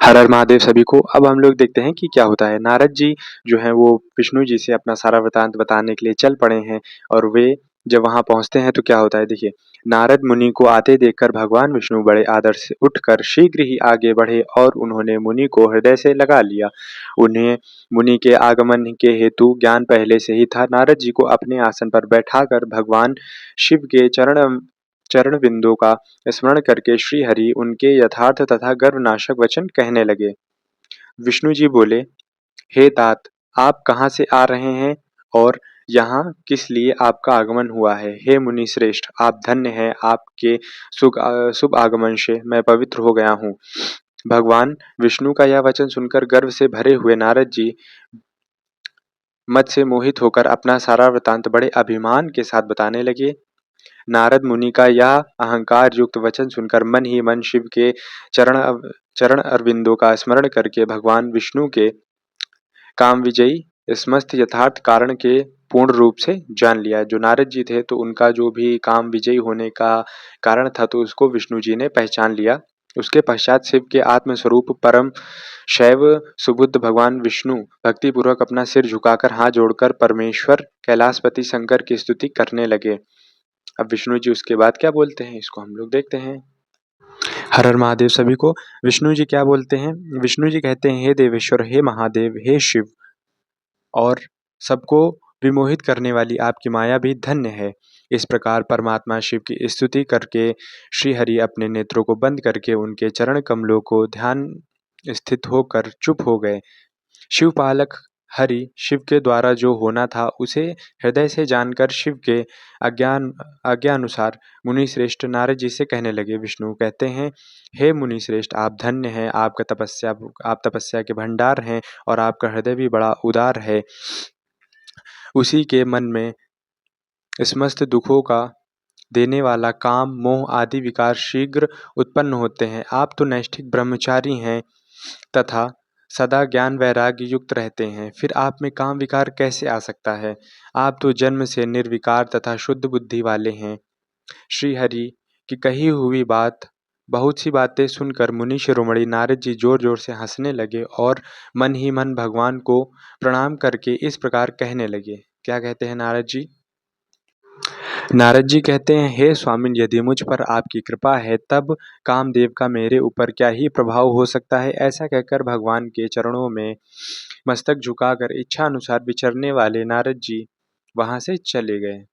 हर हर महादेव सभी को। अब हम लोग देखते हैं कि क्या होता है। नारद जी जो हैं वो विष्णु जी से अपना सारा वृतांत बताने के लिए चल पड़े हैं और वे जब वहां पहुंचते हैं तो क्या होता है देखिए। नारद मुनि को आते देखकर भगवान विष्णु बड़े आदर से उठकर शीघ्र ही आगे बढ़े और उन्होंने मुनि को हृदय से लगा लिया। उन्हें मुनि के आगमन के हेतु ज्ञान पहले से ही था। नारद जी को अपने आसन पर बैठाकर भगवान शिव के चरण बिंदु का स्मरण करके श्री हरि उनके यथार्थ तथा गर्वनाशक वचन कहने लगे। विष्णु जी बोले, हे तात, आप कहाँ से आ रहे हैं और यहाँ किस लिए आपका आगमन हुआ है। हे मुनि श्रेष्ठ, आप धन्य हैं, आपके शुभ आगमन से मैं पवित्र हो गया हूँ। भगवान विष्णु का यह वचन सुनकर गर्व से भरे हुए नारद जी मत से मोहित होकर अपना सारा वृतांत बड़े अभिमान के साथ बताने लगे। नारद मुनि का यह अहंकार युक्त वचन सुनकर मन ही मन शिव के चरण चरण अरविंदों का स्मरण करके भगवान विष्णु के काम विजयी समस्त यथार्थ कारण के पूर्ण रूप से जान लिया। जो नारद जी थे तो उनका जो भी काम विजयी होने का कारण था तो उसको विष्णु जी ने पहचान लिया। उसके पश्चात शिव के आत्म स्वरूप परम शैव सुबुद्ध भगवान विष्णु भक्ति पूर्वक अपना सिर झुकाकर हाथ जोड़कर परमेश्वर कैलाशपति शंकर की स्तुति करने लगे। अब विष्णु जी उसके बाद क्या बोलते हैं इसको हम लोग देखते हैं। हर हर महादेव सभी को। विष्णु जी क्या बोलते हैं। विष्णु जी कहते हैं, हे देवेश्वर, हे महादेव, हे शिव, और सबको विमोहित करने वाली आपकी माया भी धन्य है। इस प्रकार परमात्मा शिव की स्तुति करके श्री हरि अपने नेत्रों को बंद करके उनके चरण कमलों को ध्यान स्थित होकर चुप हो गए। शिवपालक हरि शिव के द्वारा जो होना था उसे हृदय से जानकर शिव के आज्ञानुसार मुनि श्रेष्ठ नारद जी से कहने लगे। विष्णु कहते हैं, हे मुनि श्रेष्ठ, आप धन्य हैं, आप तपस्या के भंडार हैं और आपका हृदय भी बड़ा उदार है। उसी के मन में समस्त दुखों का देने वाला काम, मोह आदि विकार शीघ्र उत्पन्न होते हैं। आप तो नैष्ठिक ब्रह्मचारी हैं तथा सदा ज्ञान वैराग्य युक्त रहते हैं, फिर आप में काम विकार कैसे आ सकता है। आप तो जन्म से निर्विकार तथा शुद्ध बुद्धि वाले हैं। श्री हरि की कही हुई बहुत सी बातें सुनकर मुनि शिरोमणि नारद जी जोर जोर से हंसने लगे और मन ही मन भगवान को प्रणाम करके इस प्रकार कहने लगे। क्या कहते हैं नारद जी। नारद जी कहते हैं, हे स्वामिन, यदि मुझ पर आपकी कृपा है तब कामदेव का मेरे ऊपर क्या ही प्रभाव हो सकता है। ऐसा कहकर भगवान के चरणों में मस्तक झुकाकर इच्छा अनुसार विचरने वाले नारद जी वहां से चले गए।